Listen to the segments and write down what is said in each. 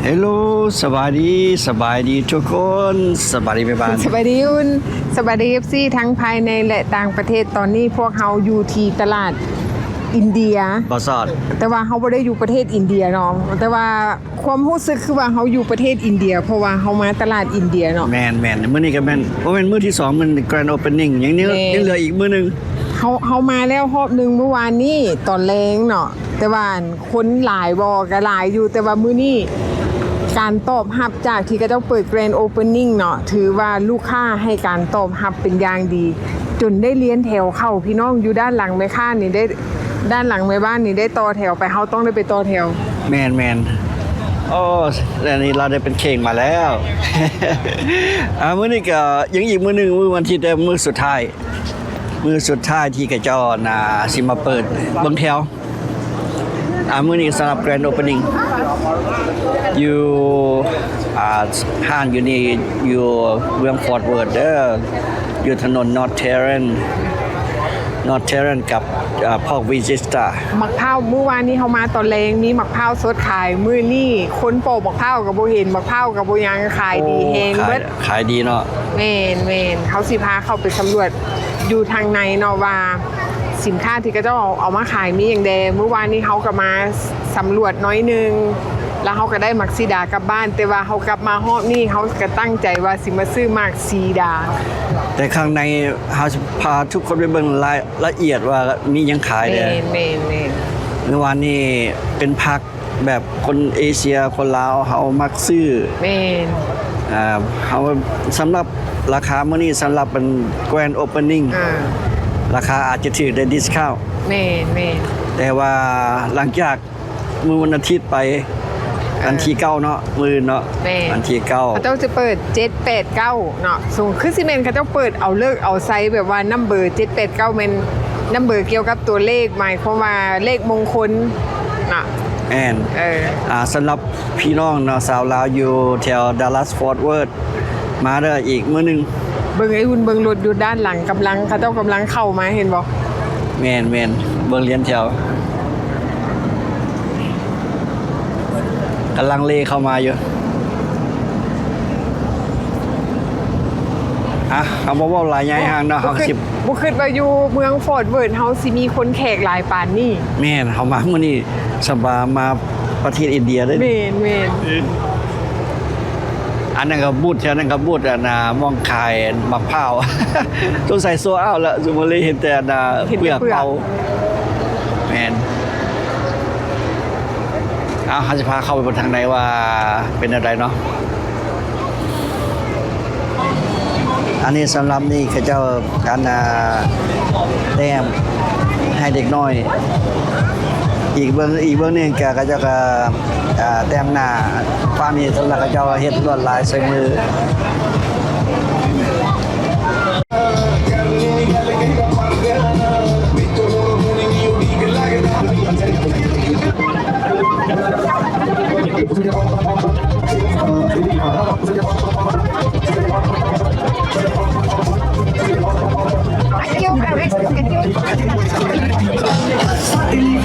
เฮลโลสบายดีทุกคนสบายดีไหมบ้านสวัสดีคุณสวัสดีFCทั้งภายในและต่างประเทศตอนนี้พวกเราอยู่ที่ตลาดอินเดียบอสอดแต่ว่าเขาไม่ได้อยู่ประเทศอินเดียเนาะแต่ว่าความรู้สึกคือว่าเขาอยู่ประเทศอินเดียเพราะว่าเขามาตลาดอินเดียเนาะแมนมื้อนี้ก็แมนเพราะเป็นมื้อที่2มัน Grand Opening อย่างนี้ยังเหลืออีกมื้อนึงเขามาแล้วรอบนึงเมื่อวานนี้ตอนแรงเนาะแต่ว่าคนหลายบ่ก็หลายอยู่แต่ว่ามื้อนี้การตอบรับจากที่เขาเจ้าเปิด Grand Opening เนาะถือว่าลูกค้าให้การตอบรับเป็นอย่างดีจนได้เลี้ยนแถวเข้าพี่น้องอยู่ด้านหลังแม่ค้านี่ได้ด้านหลังแม่บ้านนี่ได้ต่อแถวไปเขาต้องได้ไปต่อแถวแมนโอ้แล้วนี่เราได้เป็นเข่งมาแล้วมื้อนี้ก็ยังอีกมื้อนึงมื้อวันที่แต่มื้อสุดท้ายที่กระเจ้าน่ะสิมาเปิดเบิ่งแถวมื้อนี้สำหรับ Grand Opening อยู่ห้างอยู่นี่อยู่เมืองฟอร์ตเวิร์ธเด้ออยู่ถนน North Terrace กับพอกวิจิสตามักพร้าวเมื่อวานนี้เขามาตอนแรงมีมักพร้าวสดขายมื้อนี้คนโปมักพร้าวกับบ่เห็นมักพร้าวกับบ่ยังขายดีแฮงเบิดขายดีเนาะแม่นเขาสิพาเข้าไปสำรวจอยู่ทางในเนาะว่าสินค้าที่เขาเจ้าเอามาขายมีอย่างใดเมื่อวานนี้เขาก็มาสำรวจน้อยนึงแล้วเขาก็ได้มักซีดากลับบ้านแต่ว่าเขากลับมาฮอบนี่เขาก็ตั้งใจว่าสิมาซื้อมักซีดาแต่ข้างในเขาพาทุกคนไปเบิ่งรายละเอียดว่ามียังขายเลยแม่นเมื่อวานนี้เป็นพักแบบคนเอเชียคนลาวเขามักซื้อแม่นเขาสำหรับราคามื้อนี้สำหรับเป็น Grand Opening ราคาอาจจะถือได้ดิสคาวน์แม่นแต่ว่าหลังจากมื้อวันอาทิตย์ไปอันที่9เนาะมื้อเนาะอันที่9เขาจะเปิด7 8 9เนาะสูงคือซีเมนต์เขาจะเปิดเอาเลิกเอาไซส์แบบว่านัมเบอร์7 8 9เป็นนัมเบอร์เกี่ยวกับตัวเลขหมายความว่าเลขมงคลเนาะสำหรับพี่น้องเนาะสาวลาวอยู่แถวดัลลัสฟอร์ตเวิร์ธมาเด้ออีกมื้อนึงเบิ่งไอ้หุ่นเบิ่งรถอยู่ด้านหลังกำลังเขาเจ้ากำลังเข้ามาเห็นบ่แม่นเบิ่งเรียนแถวกำลังเลเข้ามาอยู่เขาบอกว่าหลายย้ายห้างเนาะเขาสิบ่คิดว่าอยู่เมืองฟอร์ตเวิร์ธเฮาสิมีคนแขกหลายปานนี้แม่นเขามามื้อนี้สบายมาประเทศอินเดียได้แม่นอันนั้นก็บูธอันนั้นก็บูธมองขายมะพร้าวต้องใส่โซอ้าวแล้วซุมื้อนี้เห็นแต่เปลือกเปาแม่นเขาจะพาเข้าไปบนทางไหนว่าเป็นอะไรเนาะอันนี้สำหรับนี่เขาเจ้าการแต้มให้เด็กน้อยอีกเบื้องนึงเขาเจ้าก็แต้มหน้าฟ้ามีสำหรับเขาเจ้าเฮ็ดลวดลายใส่มือ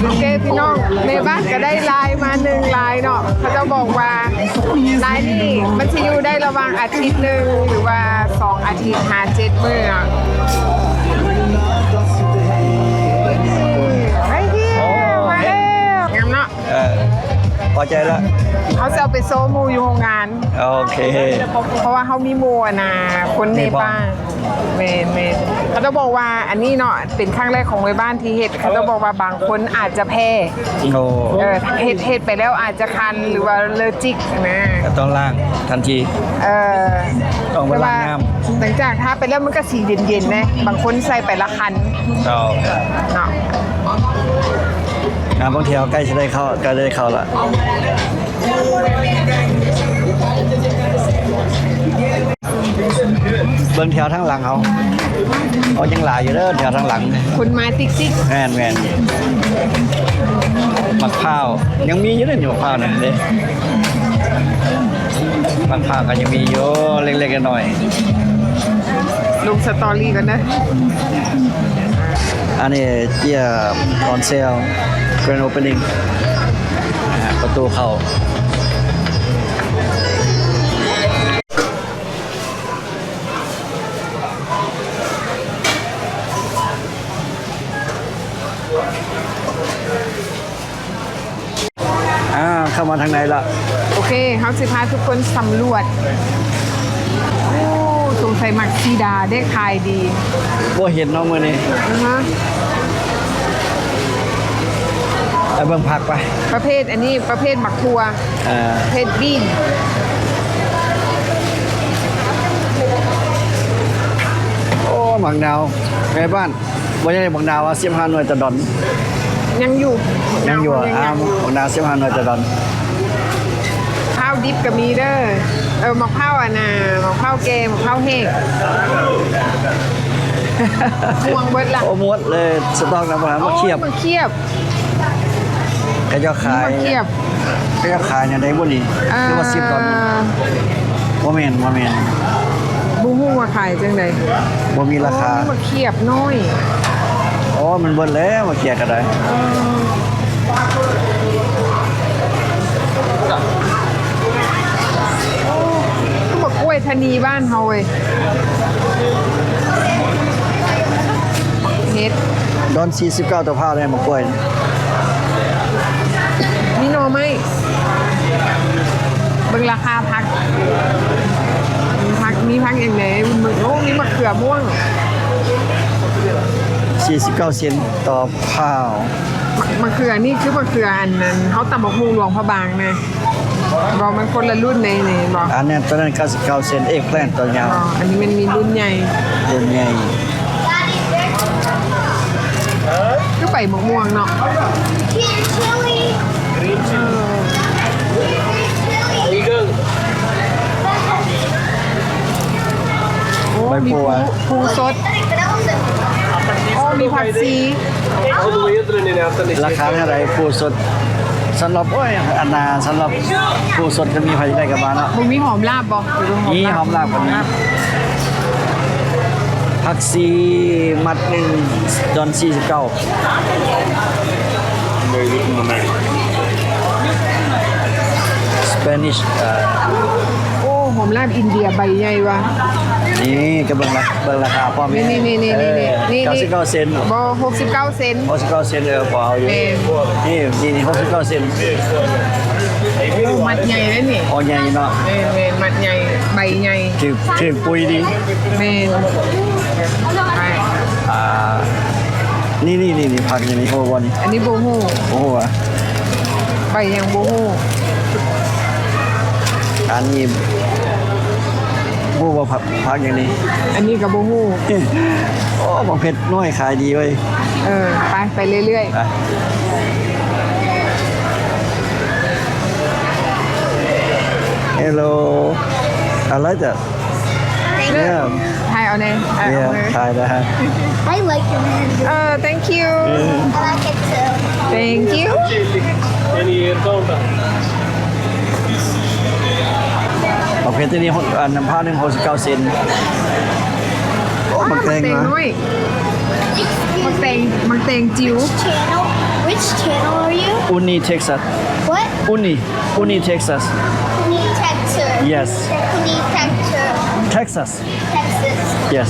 โอเคพี่น้องในบ้านก็ได้ลายมา1ลายเนาะเขาจะบอกว่าลายนี้มันจะอยู่ได้ระหว่างอาทิตย์นึงหรือว่า2อาทิตย์5-7มื้อไอ้ที่มาแล้วงามเนาะพอใจแล้วเขาจะเอาไปโซมูอยู่โรงงานโอเคเพราะว่าเขามีมัวนะคนในบ้านเมนเขาจะบอกว่าอันนี้เนาะเป็นครั้งแรกของในบ้านที่เฮ็ดเขาจะบอกว่าบางคนอาจจะแพ้เฮ็ดไปแล้วอาจจะคันหรือว่าเลอจิกนะต้องล้างทันทีต้องไปล้างน้ำหลังจากถ้าไปแล้วมันก็สีเย็นๆนะบางคนใส่ไปละคันเนาะบางทีใกล้จะได้เข้าละเบิ่งแถวทางหลังเขายังหลายอยู่เด้อแถวทางหลังคนมาติ๊กแม่นมะพร้าวยังมีอยู่เด้อมะพร้าวนั่นเด้มะพร้าวก็ยังมีอยู่เล็กๆน้อยลงสตอรี่กันนะอันนี้เจียออนเซลGrand Opening ประตูเข้า เข้ามาทางไหนละ โอเคเขาสิพาทุกคนสำรวจโอ้สงสัยมักซีดาได้ขายดี บ่เห็นเน้องมื้อนี้ นะฮะ ไปเบิ่งผักไป ประเภทอันนี้ประเภทหมักทัว ประเภทบีน โอ้หมักดาวแม่บ้านบ่ได้หมักดาวว่า15หน่วยตะดอน ยังอยู่ ยังอยู่อ่ะหมักดาว15หน่วยตะดอน ข้าวดิบกับมีเด้อหมักข้าวอ่ะนะหมักข้าวแกงหมักข้าวแห้งห่วงเบิดละ โอ้หมดเลยสต๊อกน้ำปลามาเคียบ มาเคียบ กระเจ้าขาย มาเคียบ กระเจ้าขายเนี่ยได้บ่นี่หรือว่า10ดอนบ่แม่นบูฮู้ว่าขายจังได บ่มีราคา มาเคียบน้อย อ๋อมันเบิดแล้วมาเคียบก็ได้ ก็บอกกล้วยธนีบ้านเฮาเว้ยเฮ็ด ดอน49ต่อผ้าได้มากล้วย มีหน่อไหมเบิ่งราคาพักมีพักอย่างไหนมึงโอ้มีมะเขือม่วง 49 เซนต์ต่อผ้าม ะเขือนี่คือมะเขืออันนั้นเขาตำบักหุ่งหลวงพระบางนะบอกมันคนละรุ่นในนี่บอก อันนั้นตอนนั้น99 เซนต์เอกแพลนตัวยาว อันนี้มันมีรุ่นใหญ่ เดินใหญ่ ก็ไปมะม่วงเนาะ โอ้มีปูสดโอ้มีผักซี ราคาเท่าไหร่ปูสดสำหรับโอ้ยอันนาสำหรับปูสดจะมีไผได้กับบ้านเนาะ มึงมีหอมลาบบ่ นี่หอมลาบกันนี้ผักซีมัดหนึ่งดอน49 Spanish โอ้หอมลาบอินเดียใบใหญ่ว่ะ นี่ก็เบิ่งราคาพร้อม นี่99 เซนต์ บ่69 เซนต์ 69 เซนต์พอเอาอยู่นี่69 เซนต์ โอ้มัดใหญ่เลยนี่ อ๋อใหญ่เนาะ เมนมัดใหญ่ใบใหญ่ ถือปุยดี เมนไป นี่ผักอย่างนี้โอ้วันนี้ อันนี้โบฮู โอ้โห ใบยังโบฮู อันนี้โอ้ว่าผักอย่างนี้ อันนี้กับโบฮู โอ้บางเผ็ดน้อยขายดีเว้ย ไปเรื่อย ไปเฮลโลอะไรจ้ะ ๆ Yeah ไทยเอาแน่เอา เนี่ย เลย ขายได้ฮะ I like your hand. thank you I like it too. thank you บางเผ็ดที่นี่น้ำผ้าหนึ่ง69 เซนต์โอ้มันแตง มั นะ น้อยมันแตงจิ๋ว Channel? Which channel are you? อุนีเท็กซัส What? อุนีเท็กซัส Kuni Texas. Yes Kuni Texas. Texas Texas. Yes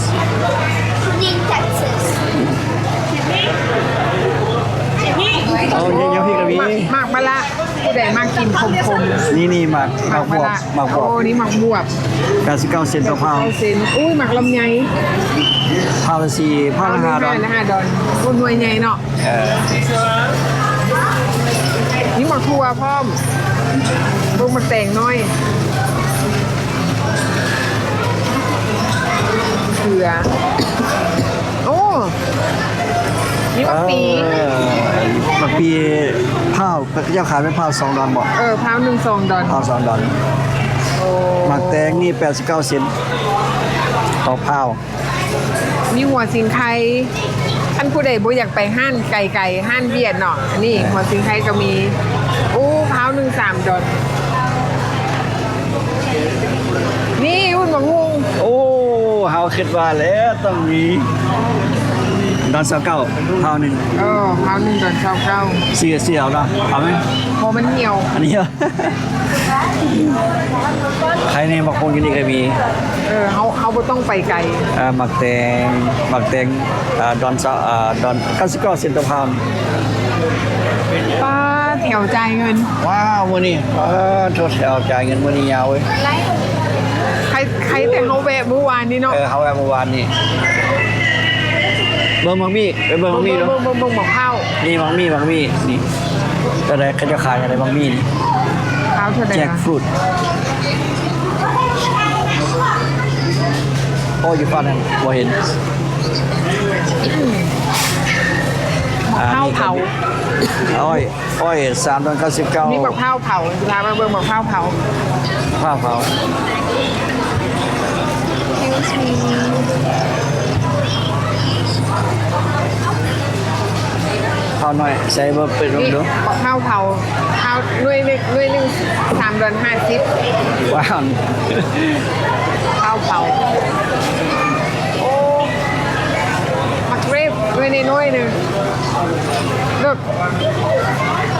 Kuni Texas. เอาเยอะๆพี่กระบี่ มากมะละผู้ใดมากกินขม นี่หมัก ๆ บวบหมักบวบ โอ้นี่หมักบวบ 99 เซนต์ต่อพาว เซนอุ้ยหมักลำไย พาวละ4พาวละ5ดอล ละ5 ดอลรุ่นหน่วยใหญ่เนาะนี่หมักทัวพร้อมลูกหมักแตงน้อยเกลือโอ้นี่หมักปี หมักปีพาวเจ้าขายเป็นพาว2 ดอลบ่ พร้าว1-2 ดอล พาว2 ดอล โอ้ หมักแตงนี่89 เซนต์ต่อพาว มีหัวสิงไคท่านผู้ใดบ่อยากไปห้านไก่ห้านเวียดเนาะอันนี้หัวสิงไคก็มีโอ้พร้าว3 ดอลนี่หุ่นบังฮุง โอ้เฮาคิดว่าแล้วต้องมีดอน29พาวหนึง พร้าว1 ดอล29 เสียเอาเนาะเอาไหม พอมันเหี่ยว อันนี้เหรอ ใครในบางคนกินนี่ก็มี เขาบ่ต้องไปไกล หมักแตงดอน99 เซนต์ต่อพาว ป้าโถ ถวจ่ายเงิน ว้าวมื้อนี้โทษแถวจ่ายเงินมื้อนี้ยาวเว้ย ใครแต่เขาแวะเมื่อวานนี้เนาะ เฮาแวะเมื่อวานนี่เบิ่งมังมี่ไปเบิ่งมังมี่เนาะ เบิ่งบอกข้าว นี่มังมี่นี่แต่ไหนเขาจะขายอะไรมังมี่นี่ ข้าวเท่าไหร่ แจ็คฟรุตโอ้อยู่ฝั่งนั้นบ่เห็น ข้าวเผา อ้อย3.99 นี่บอกข้าวเผาพามาเบิ่งบอกข้าวเผา ข้าวเผาข้าวหน่อยใส่เบอร์เปิดลง นี่ ดู บอกข้าวเผาข้าวด้วยหนึ่ง$3.50 ว้าว ข้าวเผาโอ้มักเรฟด้วยในน้อยหนึ่งเลิก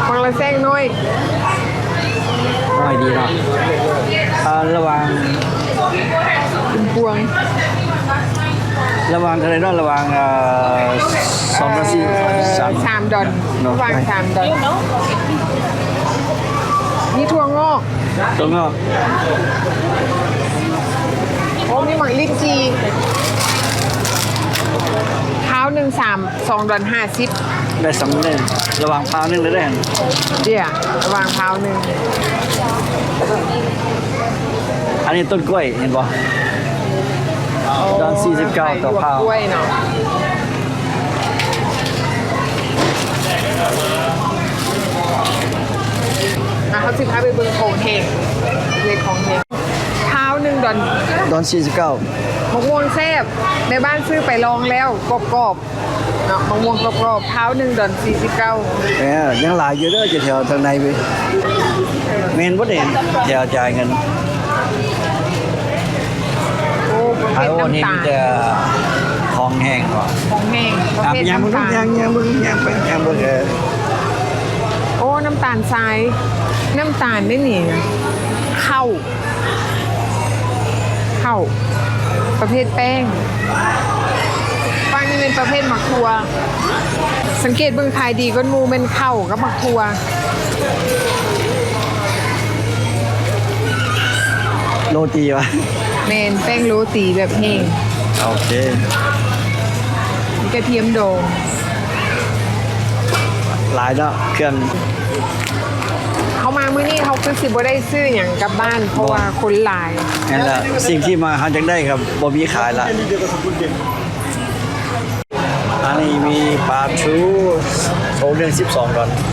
มังละแซงน้อย หน่อยดีเนาะระวัง เป็นพวง อะไรเนาะระวัง2 นาที 3 ดอล เนาะ วาง3 ดอลนี่ถั่วงอก ตรงนอก โอ้นี่หมักลิ้นจีเท้าหนึ่ง$2.50ได้2นึงระวังพาวนึงเลยได้ เดี๋ยววางเท้าหนึ่ง อันนี้ต้นกล้วยเห็นบ่ดอน49ต่อพาว กล้วยเนาะเขาสิพาไปเบิ่งของเฮงเวทของเฮงเท้า$1 ดอน49มะม่วงแซ่บในบ้านซื้อไปลองแล้วกรอบๆเนาะมะม่วงกรอบๆเท้า$1.49ยังหลายอยู่เด้อจะแถวทางในไปเมนบ่ได้แถวจ่ายเงิน โอ้ประ ไอ้ เภท โอ้นี่ น้ำตา มี ล แต่ของแห้งว่ะ ของแห้งประเภท ยังมึง น้ำตาล ยังมึงยังบ่ โอ้น้ำตาลทรายน้ำตาลได้นี่ข้าวประเภทแป้งฟังนี่เป็นประเภทหมักทัวสังเกตเบิ่งขายดีก็มูเป็นข้าวกับหมักทัว โรตีวะ เมนแป้งโรตีแบบแห้ง โอเค มีกระเทียมโดง หลายแล้วเครื่อง เขามามื้อนี้เขาคือสิบ่ได้ซื้ออย่างกลับบ้าน เพราะว่าคนหลาย นั่นแหละสิ่งที่มาหาจังได้ครับบ่มีขายละอันนี้มีปลาทูโถเรื่อง$12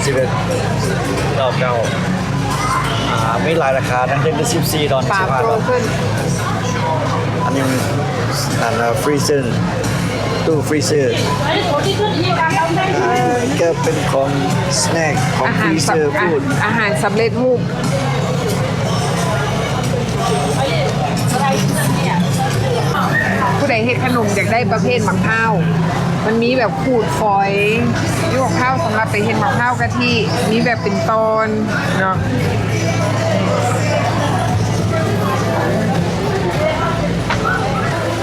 11ดอกเก้าไม่หลายราคาทั้งเดือน$14 ปลาโปร $15 ขึ้น อันนี้ฟรีเซอร์ตู้ฟรีเซอร์ก็เป็นของสแน็คของฟรีเซอร์ฟู้ด อาหารสำเร็จรูปผู้ใดเฮ็ดขนมอยากได้ประเภทหมักข้าวมันมีแบบขูดฝอยยุกข้าวสำหรับไปเฮ็ดหมักข้าวกะทิมีแบบเป็นตอนเนาะ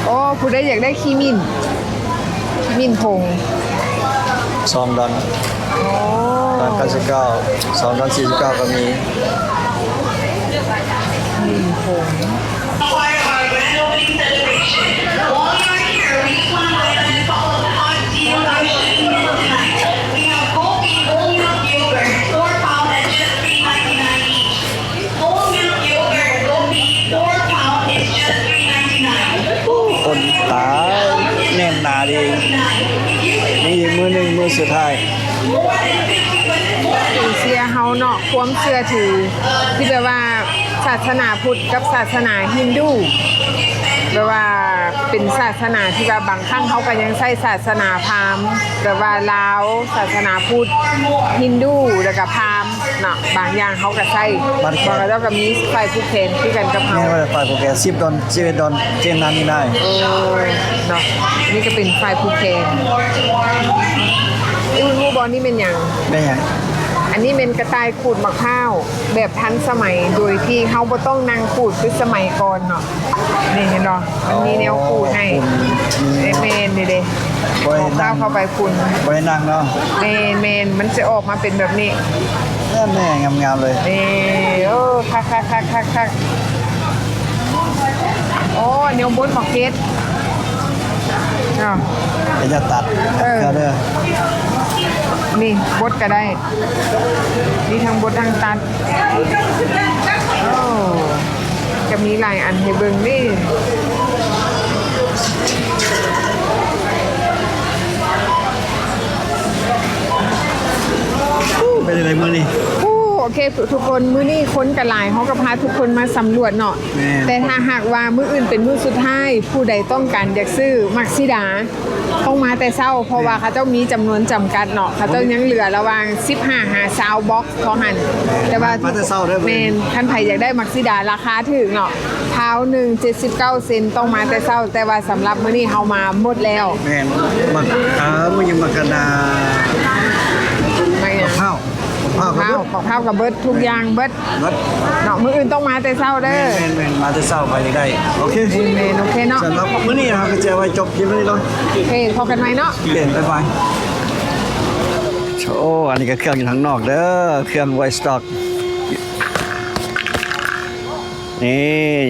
โอ้ผู้ใดอยากได้ขี้มิ้นผง$2ดอน99$2.49ก็มี มิ้นผง Our grand opening celebration. While you're here, we just want to let you know follow the hot deal tonight. We have Goldie whole milk yogurt, 4 pound at just $3.99 each. Whole milk yogurt, Goldie, 4 pound is just $3.99. คนตายแน่นหนาดีนี่มือหนึ่งมือสุดท้าย เอเชียเฮาเนาะความเชื่อถือที่แปลว่าศาสนาพุทธกับศาสนาฮินดูแปลว่าเป็นศาสนาที่ว่าบางครั้งเขาก็ยังใช้ศาสนาพราหมณ์แปลว่าลาวศาสนาพุทธฮินดูแล้วก็พราหมณ์เนาะบางอย่างเขาก็ใช้บางแล้วก็มีไฟผู้เคนที่กันกับเฮา นี่ว่าไฟโปรแกรม$10 $11เจนนั้นนี่ได้ โอ้เนาะนี่ก็เป็นไฟผู้เคนนี่รู้บอลนี่เป็นอย่าง ได้ยัง อันนี้เป็นกระต่ายขูดมะพร้าวแบบทันสมัยโดยที่เขาบ่ต้องนั่งขูดคือสมัยก่อนเนาะนี่เห็นเนาะมันมีแนวขูดให้เมนนี่เด้เอาข้าวเข้าไปคุณ บริณังเนาะ เมนมันจะออกมาเป็นแบบนี้ แน่งามๆเลย นี่โอ้คักโอ้เนียวบนบอกเกตอ้าว เดี๋ยวจะตัด เออ ก็เด้อ นี่บดก็ได้นี่ทั้งบดทั้งตัดโอ้จะมีหลายอันให้เบิ่งนี่ เป็นอะไรมื้อนี้ โอเคทุกคนมื้อนี้ค้นกันหลายเขาก็พาทุกคนมาสำรวจเนาะ แม่ แต่ถ้าหากว่ามื้ออื่นเป็นมื้อสุดท้ายผู้ใดต้องการอยากซื้อมักซิดาต้องมาแต่เช้าเพราะว่าเขาเจ้ามีจำนวนจำกัดเนาะเขาเจ้ายังเหลือระหว่าง15หา20บ็อกซ์เท่านั้นแต่ว่า มาแต่เช้าเด้อ แม่นท่านไผอยากได้มักซิดาราคาถูกเนาะเท้าหนึ่ง79 เซนต้องมาแต่เช้าแต่ว่าสำหรับมื้อนี้เฮามาหมดแล้ว แม่นมักมันยังมักกะดา ไม่ มะ นะ พร้าวมะพร้าวครับ ข้าวกับเบิดทุกอย่างเบิด รถ เนาะมื้ออื่นต้องมาแต่เช้าเด้อ แม่นมาแต่เช้าไปได้โอเค แม่นโอเคเนาะ สำหรับมื้อนี้นะครับก็จะไว้จบคลิปนี้เนาะ โอเคพอกันไหมเนาะ เปลี่ยนไปโอ้อันนี้ก็เครื่องอยู่ทางนอกเด้อเครื่องไวสต็อกนี่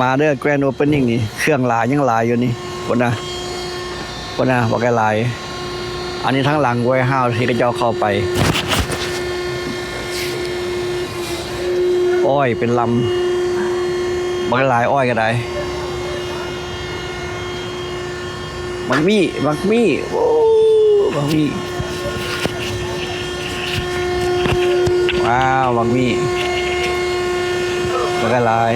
มาเด้อแกรนด์โอเปนนิ่งนี่เครื่องหลายยังหลายอยู่นี่คนนะบอกแกหลายอันนี้ทั้งหลังไว้ห้าวที่กระเจ้าเข้าไปอ้อยเป็นลำบอกแกหลายอ้อยก็ได้บักมี่โอ้บักมี่ว้าวบักมี่บอกแกหลาย